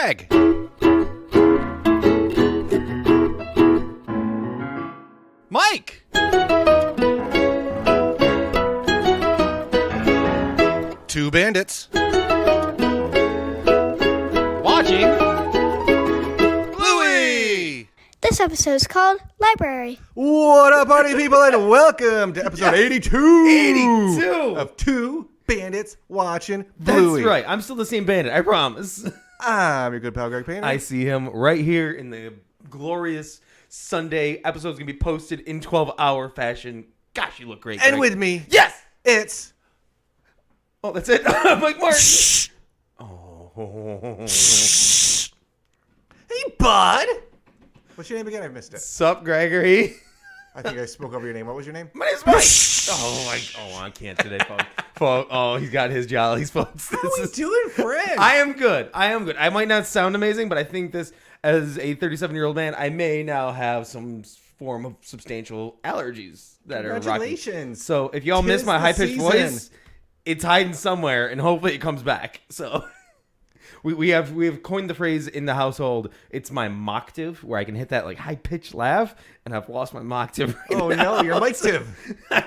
Greg. Mike. Two bandits. Watching Bluey. This episode is called Library. What up, party people, and welcome to episode 82. 82 of Two Bandits Watching Bluey. That's right. I'm still the same bandit. I promise. I'm your good pal, Greg Payne. I see him right here in the glorious Sunday. Episode's going to be posted in 12-hour fashion. Gosh, you look great, And Greg. with me, Yes! it's... Oh, that's it. I'm like, Martin. Shh. Oh. Hey, bud. What's your name again? I missed it. Sup, Gregory? I think I spoke over your name. What was your name? My name's Mike. I can't today, folks. Oh, he's got his jollies, folks. How are we doing, friend? I am good. I might not sound amazing, but I think this, as a 37-year-old man, I may now have some form of substantial allergies that are rocking. Congratulations. So if y'all miss Tis my the high-pitched season. voice, it's hiding somewhere, and hopefully it comes back. So we have coined the phrase in the household. It's my mocktive, where I can hit that like high-pitched laugh, and I've lost my mocktive. Right Oh, now. no, you're Mike-tive.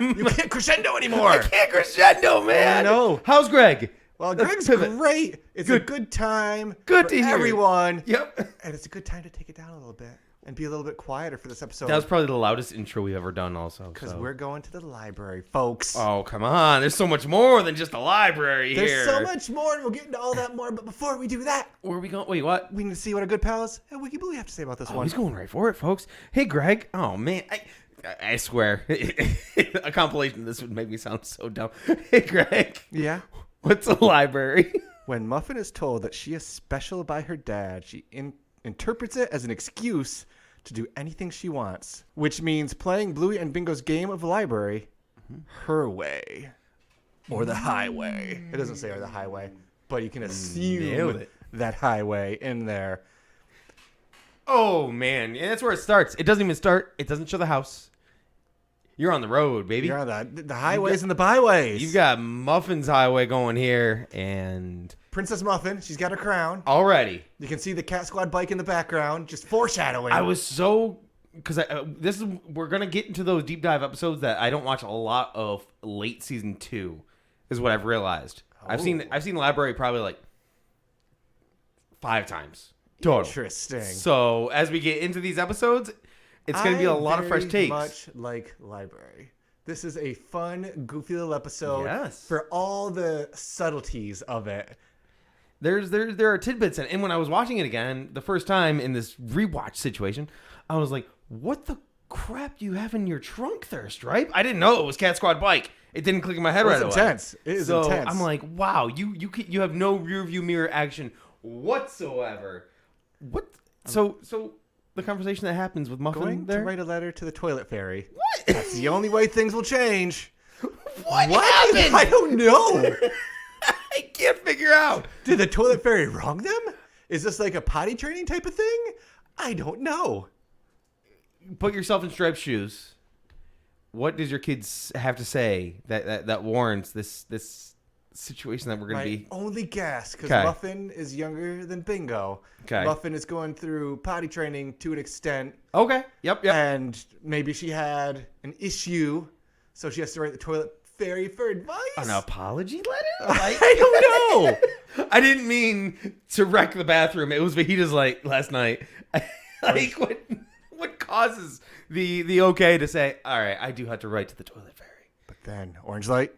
You can't crescendo anymore. I can't crescendo, man. I know. How's Greg? Well, Let's Greg's pivot. great. It's a good time Good for to hear. everyone. Yep. And it's a good time to take it down a little bit and be a little bit quieter for this episode. That was probably the loudest intro we've ever done, also. Because we're going to the library, folks. Oh, come on. There's so much more than just a library There's here. so much more, and we'll get into all that more. But before we do that, Where are we going? Wait, what? we need to see what our good pals at Wiki Bluey have to say about this Oh, one. he's going right for it, folks. Hey, Greg. Oh, man. I swear. A compilation of this would make me sound so dumb. Hey, Greg. Yeah? What's a library? When Muffin is told that she is special by her dad, she interprets it as an excuse to do anything she wants, which means playing Bluey and Bingo's game of library her way. Or the highway. It doesn't say or the highway, but you can Nailed assume it. that highway in there. Oh, man. Yeah, that's where it starts. It doesn't even start. It doesn't show the house. You're on the road, baby. You're on the highways and the byways. You've got Muffin's Highway going here, and Princess Muffin. She's got her crown. already. You can see the Cat Squad bike in the background, just foreshadowing. I was so... Because we're going to get into those deep dive episodes that I don't watch a lot of late season 2, is what I've realized. I've seen Library probably like 5 times. Total. Interesting. So as we get into these episodes, it's going to be a lot of fresh takes. Much like Library. This is a fun, goofy little episode. Yes. For all the subtleties of it. There are tidbits in it. And when I was watching it again, the first time in this rewatch situation, I was like, what the crap do you have in your trunk there, Stripe? I didn't know it was Cat Squad bike. It didn't click in my head right away. It's intense. It is so intense. I'm like, wow, you have no rear view mirror action whatsoever. What? So the conversation that happens with Muffin Going there? to write a letter to the toilet fairy. What? That's the only way things will change. What happened? I don't know. I can't figure out. Did the toilet fairy wrong them? Is this like a potty training type of thing? I don't know. Put yourself in Stripe's shoes. What does your kids have to say that warrants this situation that we're going to be? Only guess, because 'Kay. Muffin is younger than Bingo. 'Kay. Muffin is going through potty training to an extent, Okay. Yep. and maybe she had an issue, so she has to write the toilet fairy for advice. An apology letter? I don't know. I didn't mean to wreck the bathroom. It was Vegeta's light last night. Like what causes the okay to say, all right, I do have to write to the toilet fairy. But then orange light.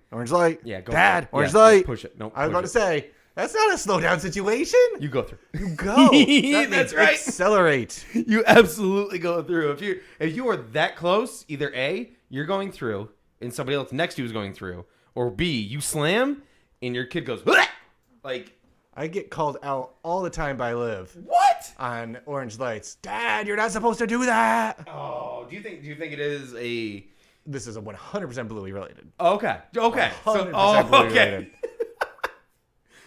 Yeah, go Dad, for it. orange Yeah, light. push it. No, I was push about it. to say that's not a slow down situation. You go through. You go. That That's means right. Accelerate. You absolutely go through. If you are that close, either A, you're going through and somebody else next to you is going through, or B, you slam and your kid goes, "Bleh!" Like, I get called out all the time by Liv what? on orange lights. Dad, you're not supposed to do that. Oh, do you think it is a This is a 100% Bluey related. Okay. Okay. 100% Bluey okay. related.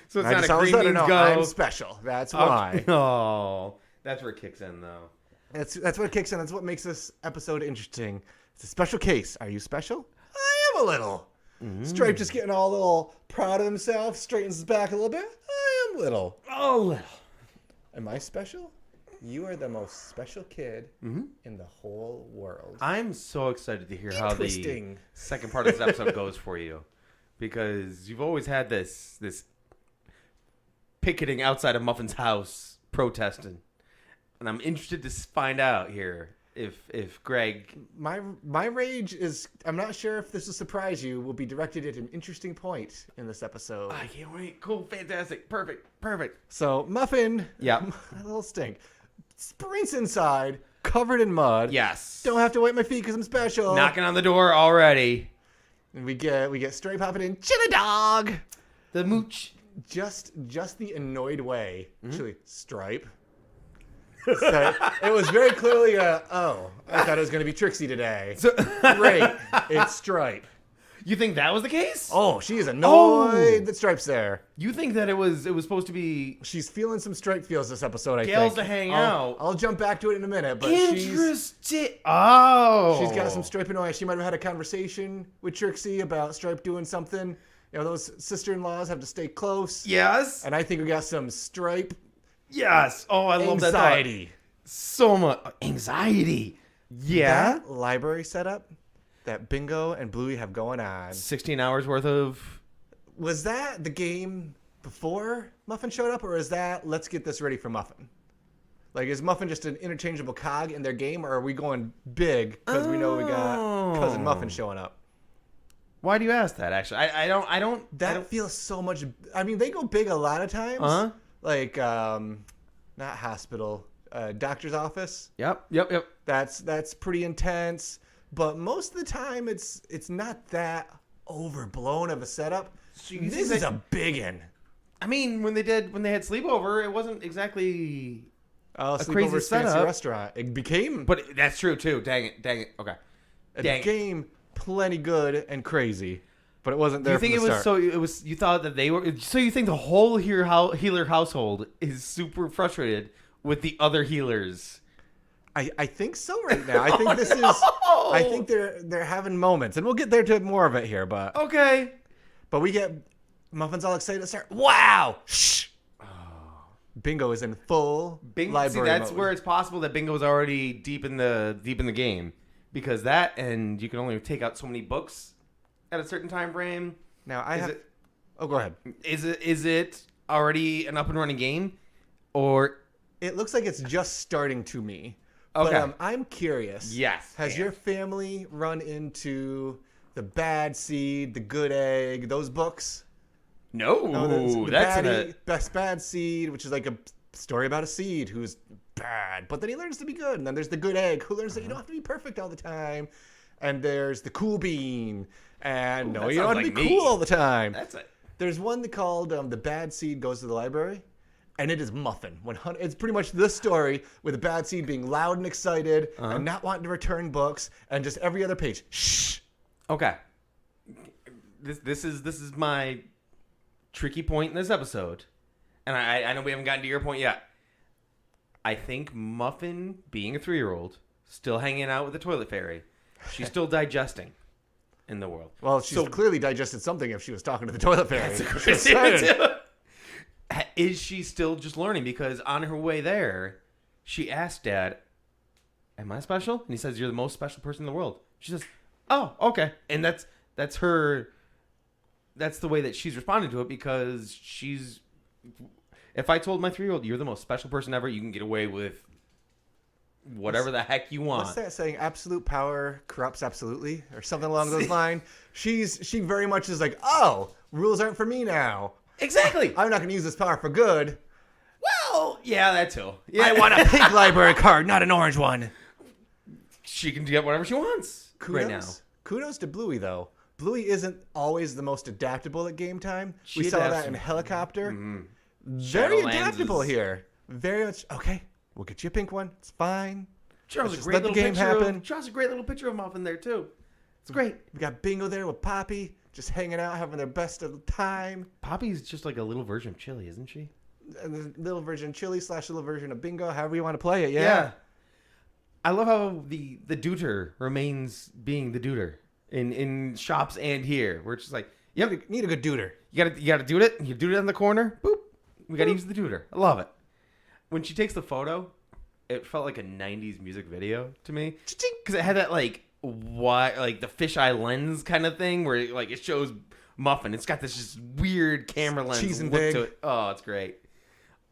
So it's I not just a always green let her means know I'm go. special. That's why. Oh, that's where it kicks in, though. That's what kicks in. That's what makes this episode interesting. It's a special case. Are you special? I am a little. Stripe just getting all a little proud of himself, straightens his back a little bit. I am little. Oh, little. Am I special? You are the most special kid in the whole world. I'm so excited to hear how the Interesting. second part of this episode goes for you, because you've always had this picketing outside of Muffin's house protesting, and I'm interested to find out here if Greg. My rage is, I'm not sure if this will surprise you, will be directed at an interesting point in this episode. I can't wait. Cool, fantastic, perfect. So Muffin, Yeah. a little stink, sprints inside, covered in mud. Yes. Don't have to wipe my feet because I'm special. Knocking on the door already. And we get Stray popping in, Chilli dog. The mooch. Just the annoyed way. Actually, Stripe. So it was very clearly I thought it was going to be Trixie today. Great, it's Stripe. You think that was the case? Oh, she is annoyed that Stripe's there. You think that it was supposed to be She's feeling some Stripe feels this episode, I Gail's think. to hang I'll- out? I'll jump back to it in a minute, but Interesting. Oh. she's got some Stripe annoyance. She might have had a conversation with Trixie about Stripe doing something. You know, those sister-in-laws have to stay close. Yes. And I think we got some Stripe Yes. Oh, I love that thought. anxiety. So much anxiety. Yeah. That library setup that Bingo and Bluey have going on. 16 hours worth of. Was that the game before Muffin showed up, or is that let's get this ready for Muffin? Like, is Muffin just an interchangeable cog in their game, or are we going big because we know we got Cousin Muffin showing up? Why do you ask that? Actually, I don't. That feels so much. I mean, they go big a lot of times. Uh-huh. Like, not hospital, doctor's office. Yep. That's pretty intense. But most of the time, it's not that overblown of a setup. you This think is a big one. I mean, when they had sleepover, it wasn't exactly. A crazy sleepover fancy setup. restaurant. It became, But that's true too. Dang it. Okay. it Dang. became plenty good and crazy. But it wasn't Do there you think from it the was start. so? It was. You thought that they were. So you think the whole healer household is super frustrated with the other healers? I think so right now. I think this is. I think they're having moments, and we'll get there to more of it here. But Okay. we get Muffin's all excited to start. Wow! Shh. Bingo is in full library See, that's mode. where it's possible that Bingo is already deep in the game, because that, and you can only take out so many books at a certain time frame. Now I Is have. it- Oh, go ahead. Is it already an up and running game, or It looks like it's just starting to me. Okay. But I'm curious. Yes. Has your family run into the Bad Seed, the Good Egg, those books? no? The That's Bad Seed, which is like a story about a seed who's bad, but then he learns to be good. And then there's the Good Egg, who learns that you don't have to be perfect all the time. And there's the Cool Bean, and no, that you don't have sounds to be like me. cool all the time. That's it. There's one called The Bad Seed Goes to the Library, and it is Muffin. It's pretty much this story with the Bad Seed being loud and excited and not wanting to return books, and just every other page, shh. Okay. This is my tricky point in this episode, and I know we haven't gotten to your point yet. I think Muffin, being a 3-year-old, still hanging out with the toilet fairy, she's still digesting in the world. Well, she's clearly digested something if she was talking to the toilet fairy. That's Just saying. Is she still just learning? Because on her way there, she asked Dad, "Am I special?" And he says, "You're the most special person in the world." She says, "Oh, okay." And that's her. That's the way that she's responding to it, because she's. If I told my 3-year-old, "You're the most special person ever," you can get away with whatever the heck you want. What's that saying? Absolute power corrupts absolutely, or something along those lines. She very much is like, oh, rules aren't for me now. Exactly. I'm not going to use this power for good. Well, yeah, that too. Yeah, I want a pink library card, not an orange one. She can get whatever she wants right now. Kudos to Bluey, though. Bluey isn't always the most adaptable at game time. She We saw adapts that in from- Helicopter. Very Shadowlands adaptable is- here. Very much. Okay, we'll get you a pink one. It's fine. Draws a just great let the little game picture. happen. Draws a great little picture of Muffin there too. It's great. We got Bingo there with Poppy, just hanging out, having their best of the time. Poppy's just like a little version of Chilli, isn't she? And the little version of Chilli / little version of Bingo, however you want to play it. Yeah. I love how the Dooter remains being the Dooter in shops and here. We're just like, yep, Need a good Dooter. you gotta do it. You do it on the corner. Boop. We gotta use the Dooter. I love it. when she takes the photo, it felt like a 90s music video to me. Because it had that, like the fisheye lens kind of thing where, like, it shows Muffin. It's got this just weird camera lens Cheese and look big. to it. Oh, it's great.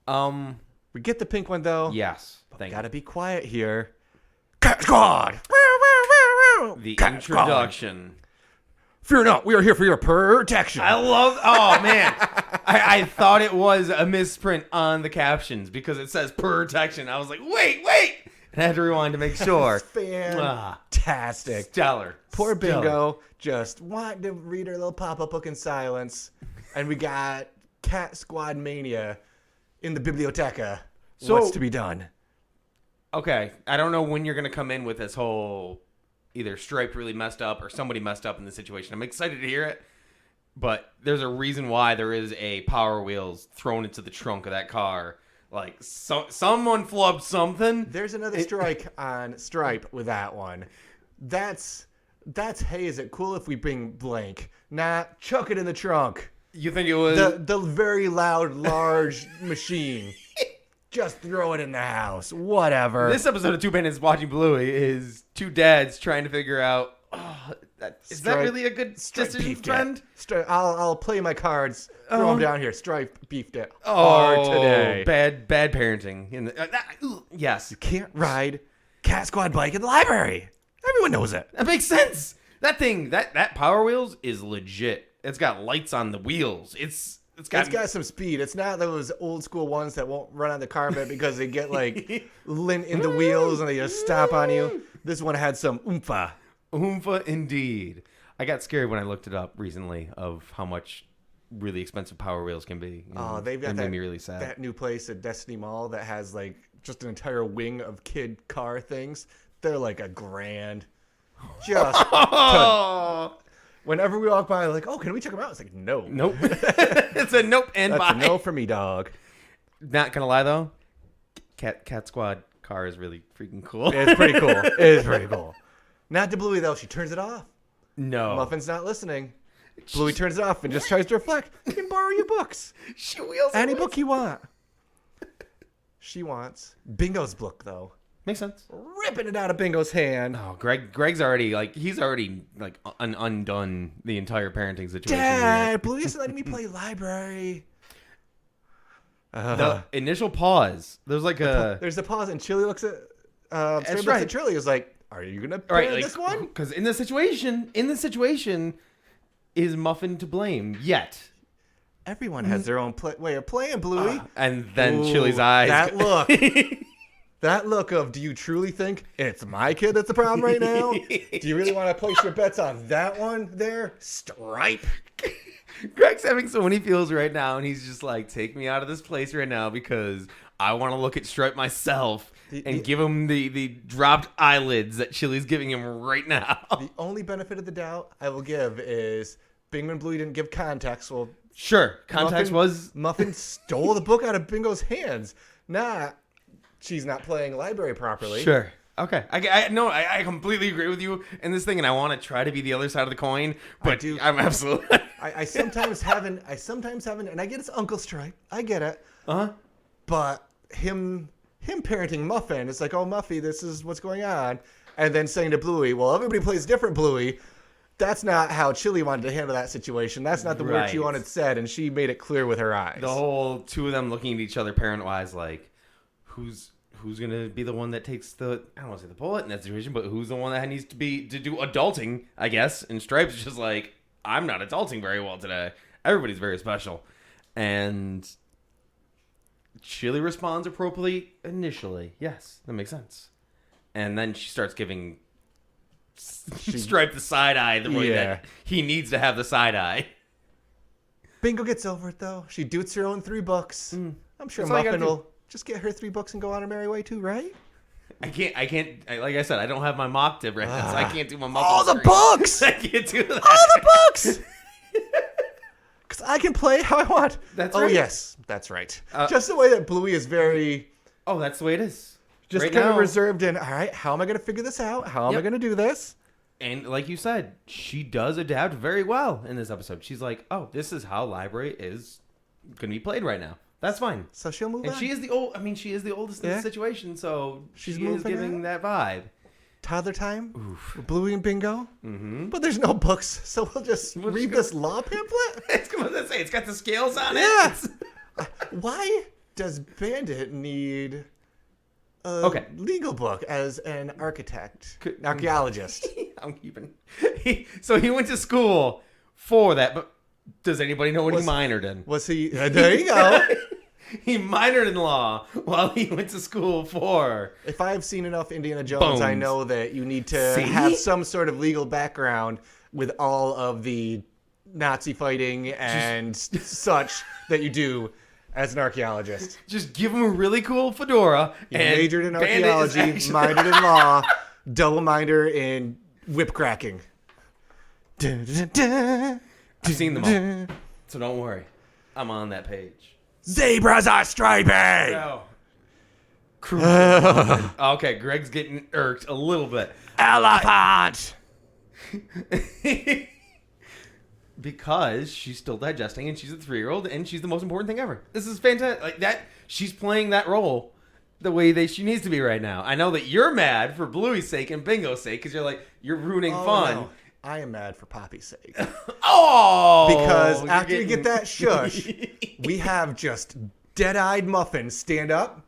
We get the pink one, though. Yes. Thank Gotta you. be quiet here. Cat Squad! The Cat introduction. Fear not, we are here for your protection. I love. Oh man, I thought it was a misprint on the captions because it says protection. I was like, wait, and I had to rewind to make sure. Fantastic. Stellar. Poor Stellar. Bingo just wanted to read her little pop-up book in silence, and we got Cat Squad Mania in the biblioteca. So- What's to be done? Okay, I don't know when you're gonna come in with this whole either Stripe really messed up or somebody messed up in the situation. I'm excited to hear it, but there's a reason why there is a Powerwheels thrown into the trunk of that car. Like, someone flubbed something. There's another strike on Stripe with that one. That's hey, is it cool if we bring blank? Nah, chuck it in the trunk. You think it was The very loud, large machine. Just throw it in the house. Whatever. This episode of Two Bandits Watching Bluey is two dads trying to figure out, is that really a good Stripe decision, beefed friend? it. I'll play my cards. Throw them down here. Stripe beefed it. Oh, hard today. bad parenting. In the, yes, Can't ride Cat Squad bike in the library. Everyone knows it. that makes sense. That thing, that Power Wheels is legit. It's got lights on the wheels. It's got some speed. It's not those old school ones that won't run on the carpet because they get like lint in the wheels and they just stop on you. This one had some oompa. Oompa indeed. I got scared when I looked it up recently of how much really expensive Power Wheels can be. Oh, they've got it that, made me really sad. that new place at Destiny Mall that has like just an entire wing of kid car things. They're like $1,000. Just whenever we walk by, like, oh, can we check them out? It's like, no. Nope. It's a nope and That's bye. a no for me, dog. Not gonna lie though, Cat Squad car is really freaking cool. It's pretty cool. It is pretty cool. Not to Bluey, though. She turns it off. No. Muffin's not listening. Bluey turns it off and just tries to reflect. You can borrow your books. She wheels Any it. book you want. She wants Bingo's book, though. Makes sense. Ripping it out of Bingo's hand. Oh, Greg's already he's already undone the entire parenting situation. Dad, Bluey isn't letting me play library. The initial pause. There's like a There's a pause, and Chilli looks at Starbucks right. and Chilli is like, "Are you gonna all right, play like, this one?" because in this situation, is Muffin to blame yet? Everyone has their own way of playing, Bluey. And then Ooh, Chili's eyes. That look. That look of, do you truly think it's my kid that's the problem right now? Do you really want to place your bets on that one there? Stripe. Greg's having so many feels right now, and he's just like, take me out of this place right now because I want to look at Stripe myself and give him the dropped eyelids that Chili's giving him right now. The only benefit of the doubt I will give is Bingo and Bluey didn't give context. Well, Sure, context Muffin stole the book out of Bingo's hands. Nah, she's not playing library properly. Sure. Okay. I completely agree with you in this thing, and I want to try to be the other side of the coin, but I'm absolutely. I sometimes haven't, and I get it's Uncle Stripe. I get it. Uh-huh. But him parenting Muffin, it's like, oh, Muffy, this is what's going on. And then saying to Bluey, well, everybody plays different, Bluey. That's not how Chilli wanted to handle that situation. That's not the word she Right. wanted said, and she made it clear with her eyes. The whole two of them looking at each other parent-wise, like, who's going to be the one that takes the, I don't want to say the bullet in that situation, but who's the one that needs to do adulting, I guess. And Stripe's just like, I'm not adulting very well today. Everybody's very special. And Chilli responds appropriately initially. Yes, that makes sense. And then she starts giving Stripe the side eye the way that he needs to have the side eye. Bingo gets over it, though. She doots her own 3 books. I'm sure That's all you Muffin gotta will just get her 3 books and go on her merry way, too, right? I can't. Like I said, I don't have my mock tip right now, so I can't do my mock. All the books! I can't do that. All the books! Because I can play how I want. That's right. right. Oh, yes. That's right. Just the way that Bluey is very... Oh, that's the way it is. Just right kind of now. reserved in, all right, how am I going to figure this out? How am I Yep. going to do this? And like you said, she does adapt very well in this episode. She's like, oh, this is how library is going to be played right now. That's fine. So she'll move And on. she is the oldest in Yeah. the situation, so She's she is moving giving on. that vibe. Toddler time. With Bluey and Bingo. Mm-hmm. But there's no books, so we'll just read this law pamphlet. It's got the scales on Yeah. it. Why does Bandit need a legal book as an archaeologist? I'm keeping. So he went to school for that, but does anybody know what he minored in? Was he? There you go. He minored in law while he went to school for. If I've seen enough Indiana Jones, I Bones. know that you need to See? have some sort of legal background with all of the Nazi fighting and such that you do as an archaeologist. Just give him a really cool fedora. You and majored in Bandit is archaeology, actually- minored in law, double minor in whip cracking. I've seen them all, so don't worry. I'm on that page. Zebras are stripy. No. Okay, Greg's getting irked a little bit. Elephant. Because she's still digesting and she's a 3-year-old and she's the most important thing ever. This is fantastic. Like that, she's playing that role the way that she needs to be right now. I know that you're mad for Bluey's sake and Bingo's sake because you're ruining fun. No. I am mad for Poppy's sake. Oh, Because you're after you getting- get that shush, we have just dead-eyed Muffin stand up,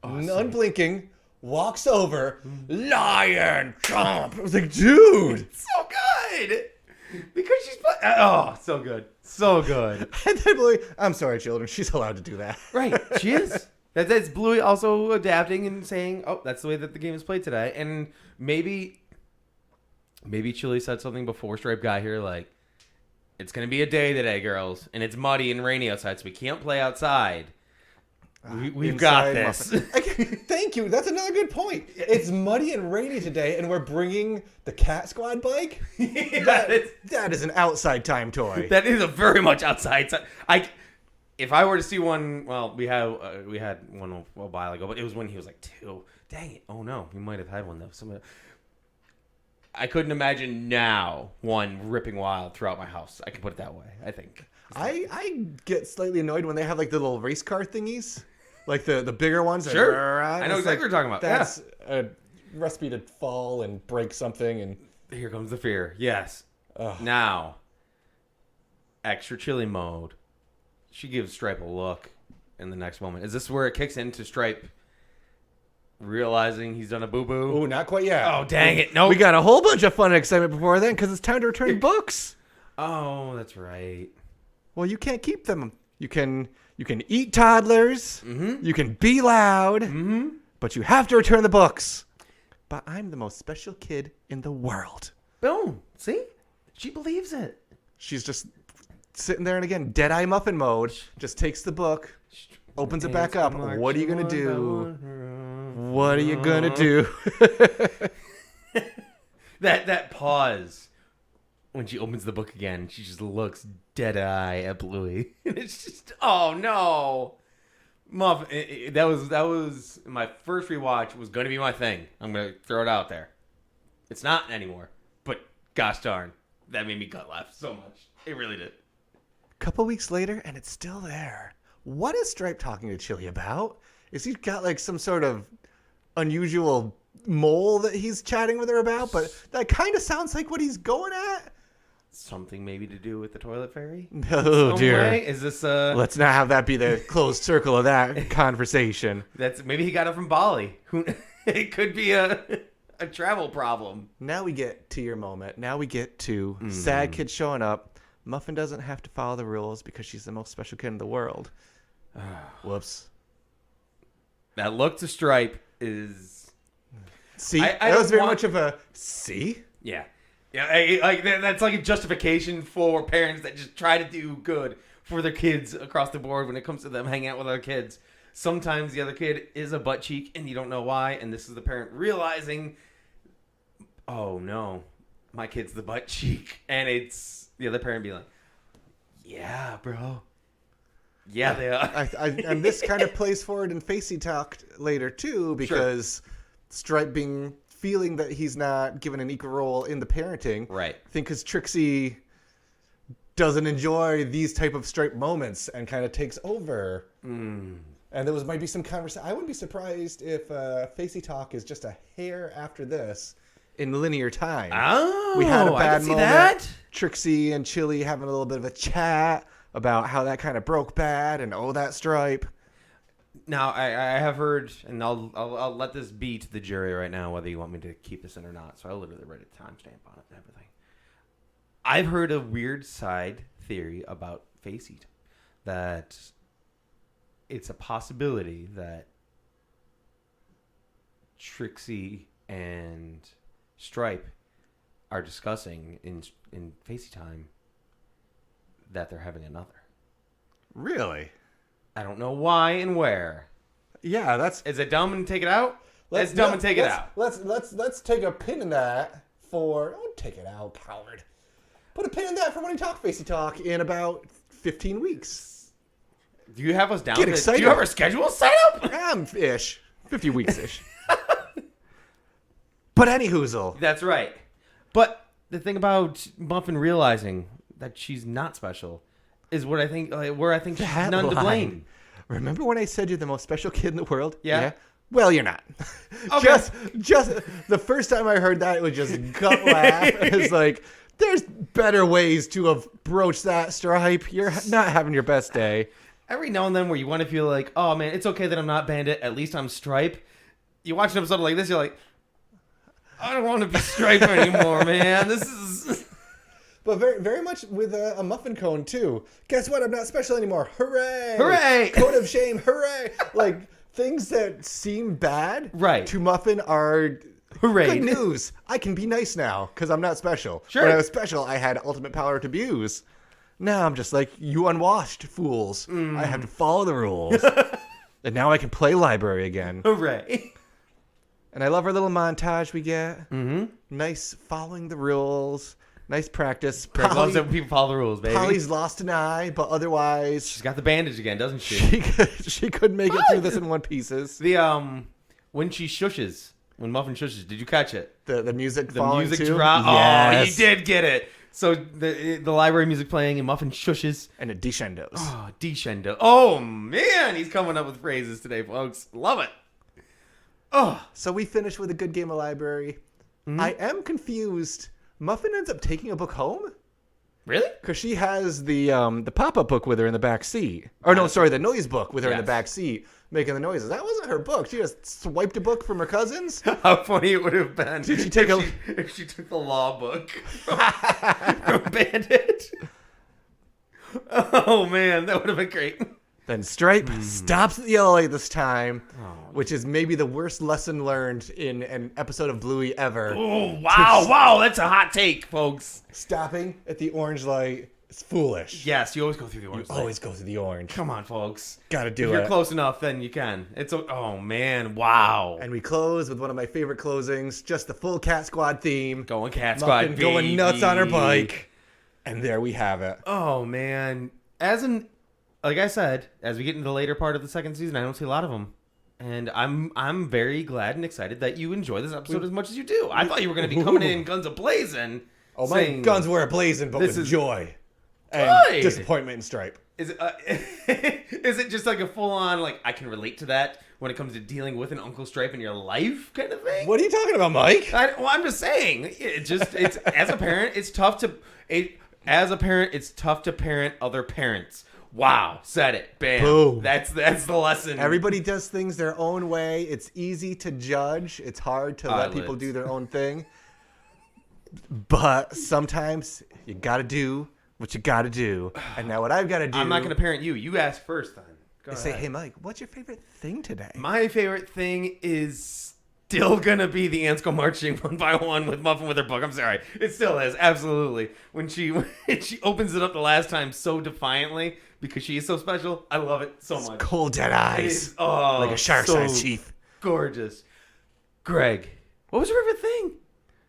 unblinking, walks over, lion, chomp. I was like, dude. so good because she's so good, so good. And then Bluey, I'm sorry, children. She's allowed to do that. Right, she is. That's Bluey also adapting and saying, "Oh, that's the way that the game is played today." And maybe Chilli said something before Stripe got here, like, "It's gonna be a day today, girls, and it's muddy and rainy outside, so we can't play outside. We've got Inside this." Muffin. Okay, thank you. That's another good point. It's muddy and rainy today, and we're bringing the Cat Squad bike. That is an outside time toy. That is a very much outside. If I were to see one, well, we had one a while ago, but it was when he was like 2. Dang it! Oh no, we might have had one though. I couldn't imagine now one ripping wild throughout my house. I can put it that way. I think. I get slightly annoyed when they have like the little race car thingies, like the bigger ones. Sure. I know exactly what you're talking about. That's a recipe to fall and break something. And Here comes the fear. Yes. Now, extra Chilli mode. She gives Stripe a look in the next moment. Is this where it kicks into Stripe realizing he's done a boo-boo? oh, not quite yet. Oh, dang it. No. We got a whole bunch of fun and excitement before then because it's time to return books. Oh, that's right. Well, you can't keep them. You can eat toddlers. Mm-hmm. You can be loud. Mm-hmm. But you have to return the books. But I'm the most special kid in the world. Boom. See? She believes it. She's just sitting there and again, Deadeye Muffin mode. Just takes the book, opens it back up. What are you going to do? What are you going to do? That pause when she opens the book again, she just looks dead eye at Bluey. And it's just, oh no. Muffin, that was my first rewatch, was going to be my thing. I'm going to throw it out there. It's not anymore. But gosh darn, that made me gut laugh so much. It really did. Couple weeks later, and it's still there. What is Stripe talking to Chilli about? Is he got like some sort of unusual mole that he's chatting with her about? But that kind of sounds like what he's going at. Something maybe to do with the toilet fairy? Oh, Some dear. way? Is this Let's not have that be the closed circle of that conversation. that's maybe he got it from Bali. It could be a travel problem. Now we get to your moment. Now we get to sad kid showing up. Muffin doesn't have to follow the rules because she's the most special kid in the world. Whoops. That look to Stripe is... See, I that was don't very want- much of a see. Yeah. That's like a justification for parents that just try to do good for their kids across the board when it comes to them hanging out with other kids. Sometimes the other kid is a butt cheek and you don't know why, and this is the parent realizing, oh no, my kid's the butt cheek. And it's the other parent being like, yeah, bro. Yeah, they are. And this kind of plays forward in Facey Talk later too, because Stripe feeling that he's not given an equal role in the parenting. Right. I think because Trixie doesn't enjoy these type of Stripe moments and kind of takes over. And there might be some conversation. I wouldn't be surprised if Facey Talk is just a hair after this in linear time. Oh, we had a I bad can see moment. that. Trixie and Chilli having a little bit of a chat about how that kind of broke bad and that Stripe. Now, I have heard, and I'll let this be to the jury right now, whether you want me to keep this in or not. So I'll literally write a timestamp on it and everything. I've heard a weird side theory about Facey that it's a possibility that Trixie and Stripe are discussing in Facey time that they're having another. Really? I don't know why and where. Yeah, that's... Is it dumb and take it out? Let's dumb and take it out. Let's take a pin in that for... Don't take it out, coward. Put a pin in that for when we talk Facey Talk in about 15 weeks. Do you have us down? Get excited. Do you have our schedule set up? Ish. 50 weeks-ish. But anyhoozle. That's right. But the thing about Muffin realizing that she's not special is where I think she's That none to line. blame. Remember when I said you're the most special kid in the world? Yeah. Well, you're not. Okay. Just the first time I heard that, it was just gut laugh. It's like, there's better ways to have broached that, Stripe. You're not having your best day. Every now and then where you want to feel like, oh man, it's okay that I'm not Bandit. At least I'm Stripe. You watch an episode like this, you're like, I don't want to be Stripe anymore, man. This is... But very, very much with a muffin cone, too. Guess what? I'm not special anymore. Hooray! Hooray! Cone of shame. Hooray! Like, things that seem bad Right. to Muffin are... Hooray. Good news. I can be nice now because I'm not special. Sure. When I was special, I had ultimate power to abuse. Now I'm just like, you unwashed fools. I have to follow the rules. And now I can play library again. Hooray. And I love our little montage we get. Mm-hmm. Nice following the rules. Nice practice. Greg loves that people follow the rules, baby. Polly's lost an eye, but otherwise... She's got the bandage again, doesn't she? She couldn't make it through this in one pieces. The when she shushes, when Muffin shushes, did you catch it? The music The falling music too? drop. Yes. Oh, you did get it. So the library music playing and Muffin shushes. And it descendos. Oh, descendo. Oh man, he's coming up with phrases today, folks. Love it. Oh, So we finish with a good game of library. Mm-hmm. I am confused. Muffin ends up taking a book home? really? Because she has the pop-up book with her in the back seat. Or no, sorry, the noise book with her in the Yes. back seat making the noises. That wasn't her book. She just swiped a book from her cousins. How funny it would have been Did she take if she took the law book from Bandit. Oh man, that would have been great. Then Stripe stops at the yellow light this time, Oh. which is maybe the worst lesson learned in an episode of Bluey ever. Oh wow, that's a hot take, folks. Stopping at the orange light is foolish. Yes, you always go through the orange light. Always go to the orange. Come on, folks. Gotta If do you're it. close enough, then you can. Oh man, wow. And we close with one of my favorite closings, just the full Cat Squad theme. Going Cat Muffin Squad, going nuts on her baby. bike. And there we have it. Oh man, like I said, as we get into the later part of the second season, I don't see a lot of them, and I'm very glad and excited that you enjoy this episode as much as you do. I thought you were going to be coming in guns a-blazing. Oh, my saying, guns were a-blazing, but this with is joy. And good. disappointment in Stripe. Is it just like a full-on, like, I can relate to that when it comes to dealing with an Uncle Stripe in your life kind of thing? What are you talking about, Mike? I'm just saying, it's as a parent, it's tough to parent other parents. Wow, said it. Bam. Boom. That's the lesson. Everybody does things their own way. It's easy to judge. It's hard to let people Eyelids. do their own thing. But sometimes you got to do what you got to do. And now what I've got to do I'm not going to parent you. You ask first then. Go is say, ahead. hey, Mike, what's your favorite thing today? My favorite thing is still going to be the ants go marching one by one with Muffin with her book. I'm sorry. It still is. Absolutely. When she opens it up the last time so defiantly because she is so special, I love it so much. Cold dead It eyes. is, oh, Like a shark's so eyes, Chief. gorgeous. Greg, what was your favorite thing?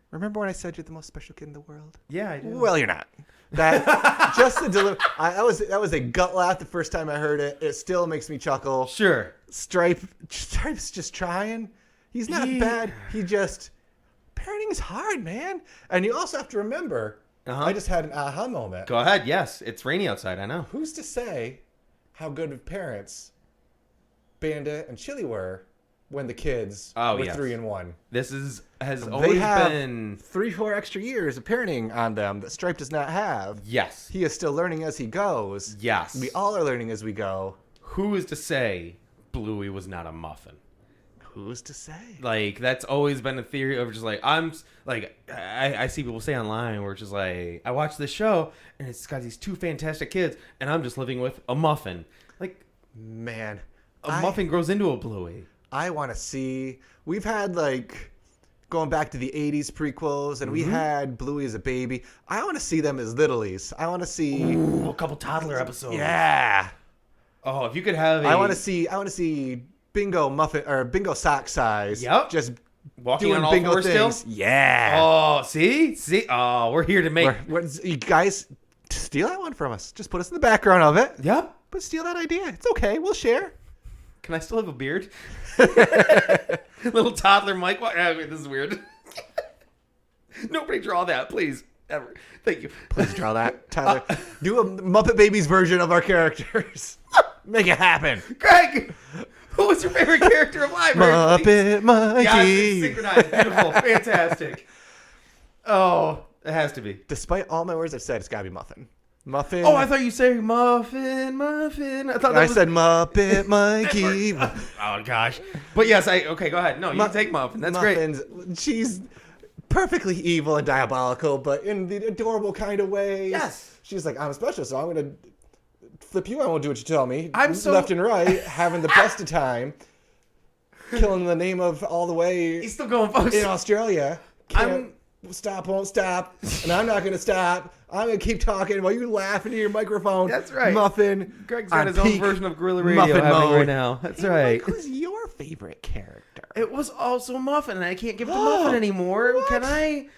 Remember when I said you're the most special kid in the world? Yeah, I do. Well, you're not. That just the delivery. That was a gut laugh the first time I heard it. It still makes me chuckle. Sure. Stripe's just trying. He's not Yeah. bad. He just parenting is hard, man. And you also have to remember I just had an aha moment. Go ahead. Yes, it's rainy outside. I know. Who's to say how good of parents Bandit and Chilli were when the kids were 3 and 1? This has always been 3-4 extra years of parenting on them that Stripe does not have. Yes. He is still learning as he goes. Yes. We all are learning as we go. Who is to say Bluey was not a muffin? Who's to say? Like, that's always been a theory of just like, I see people say online where it's just like, I watch this show and it's got these 2 fantastic kids and I'm just living with a muffin. Like, man, a muffin grows into a Bluey. I want to see, we've had like, going back to the 80s prequels and we had Bluey as a baby. I want to see them as littlies. I want to see a couple toddler episodes. Yeah. Oh, if you could have I want to see Bingo muffin or Bingo sock size. Yep. Just walking doing on all bingo fours things. still. Yeah. Oh, see. Oh, we're here to make. You guys steal that one from us. Just put us in the background of it. Yep. But steal that idea. It's okay. We'll share. Can I still have a beard? Little toddler Mike. This is weird. Nobody draw that, please. Ever. Thank you. Please draw that, Tyler. Do a Muppet Babies version of our characters. Make it happen. Greg, who was your favorite character of Library? Muppet Mikey. Yeah, it's synchronized. Beautiful. Fantastic. Oh, it has to be. Despite all my words I've said, it's got to be Muffin. Muffin. Oh, I thought you said Muffin. I thought I said Muppet Mikey. Oh, gosh. But yes, okay, go ahead. No, you can take Muffin. That's Muffins, great. She's perfectly evil and diabolical, but in the adorable kind of way. Yes. She's like, I'm special, so I'm going to flip you. I won't do what you tell me. I'm so left and right, having the best of time, killing the name of all the way. He's still going, folks. In Australia. Can't stop, won't stop, and I'm not going to stop. I'm going to keep talking while you laugh into your microphone. That's right. Muffin. Greg's got his own version of guerrilla radio Muffin happening mode right now. That's Hey, right. Mike, who's your favorite character? It was also Muffin, and I can't give it to Muffin anymore. What? Can I?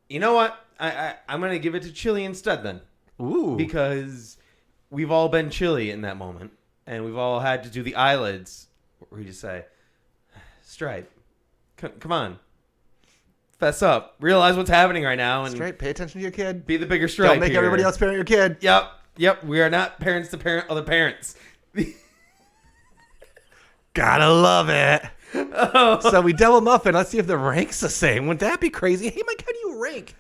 You know what? I'm going to give it to Chilli instead then. Ooh. Because we've all been Chilli in that moment, and we've all had to do the eyelids where you just say, Stripe, come on. Fess up. Realize what's happening right now. And Stripe, pay attention to your kid. be the bigger Stripe. Don't make everybody else parent your kid. Yep. We are not parents to parent other parents. Gotta love it. So we double Muffin. Let's see if the rank's the same. Wouldn't that be crazy? Hey, Mike, how do you rank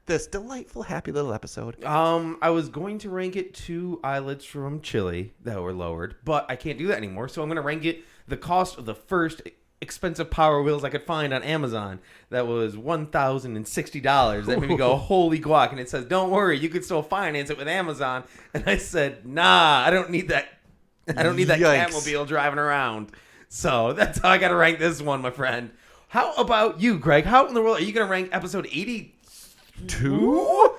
this delightful, happy little episode? I was going to rank it 2 eyelids from Chilli that were lowered, but I can't do that anymore. So I'm going to rank it the cost of the first expensive Powerwheels I could find on Amazon. That was $1,060. That made me go, holy guac. And it says, don't worry, you could still finance it with Amazon. And I said, nah, I don't need that. I don't need that Yikes. Catmobile driving around. So that's how I got to rank this one, my friend. How about you, Greg? How in the world are you going to rank episode 82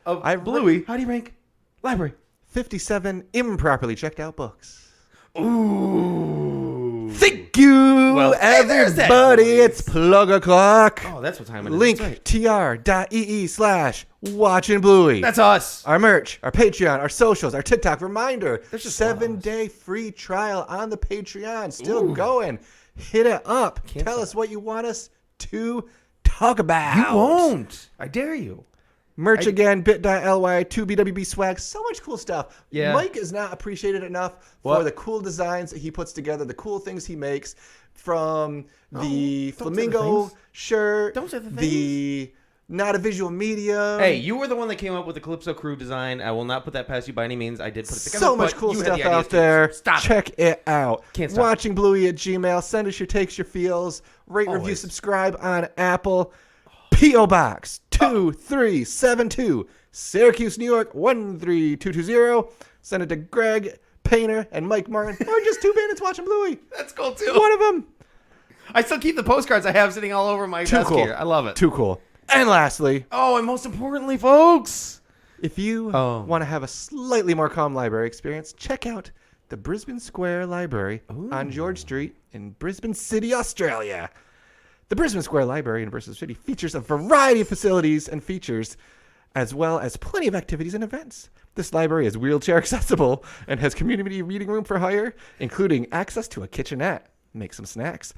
of Bluey? How do you rank Library? 57 improperly checked out books. Ooh. Thank you, Well, hey, there's that everybody. voice. It's Plug O'Clock. Oh, that's what time it is. That's right. linktr.ee/watchingbluey. That's us. Our merch, our Patreon, our socials, our TikTok. Reminder, There's just a lot of us. 7-day free trial on the Patreon. Still going. Hit it up. Can't Tell stop. us what you want us to talk about. You won't. I dare you. Merch again, bit.ly, 2BWB swag. So much cool stuff. Yeah. Mike is not appreciated enough for the cool designs that he puts together, the cool things he makes, from the don't say the flamingo things. shirt, Don't say the the not a visual medium. Hey, you were the one that came up with the Calypso Crew design. I will not put that past you by any means. I did put it together. So much but cool you had stuff the ideas out too. there. Stop. Check it out. Can't stop. Watching Bluey at Gmail. Send us your takes, your feels. Rate, review, Always. subscribe on Apple. P.O. Box 2372, Syracuse, New York 13220. Send it to Greg Painter and Mike Martin, or just 2 bandits watching Bluey. That's cool too. One of them. I still keep the postcards I have sitting all over my Too desk cool. here. I love it. Too cool. And lastly, Oh, and most importantly, folks. if you Oh. want to have a slightly more calm library experience, check out the Brisbane Square Library on George Street in Brisbane City, Australia. The Brisbane Square Library in Brisbane City features a variety of facilities and features, as well as plenty of activities and events. This library is wheelchair accessible and has community reading room for hire, including access to a kitchenette. make some snacks.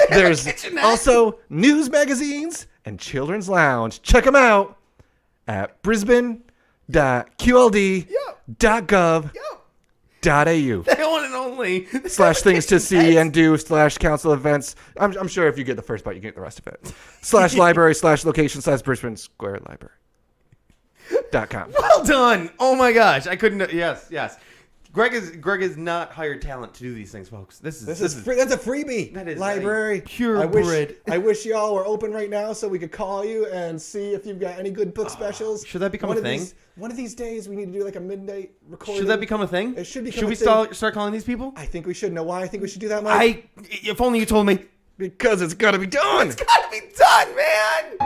There's also news magazines and children's lounge. Check them out at brisbane.qld.gov.au. The one and only. /things to see and do /council events. I'm sure if you get the first part, you get the rest of it. /library /location /Brisbane Square Library.com. Well done. Oh my gosh. I couldn't. Yes. Greg is not hired talent to do these things, folks. This is free. That's a freebie. That is library. Purebred. I wish y'all were open right now so we could call you and see if you've got any good book specials. Should that become a thing? One of these days we need to do like a midnight recording. Should that become a thing? It should become Should we start calling these people? I think we should. Know why I think we should do that, Mike? If only you told me. Because it's got to be done. It's got to be done, man.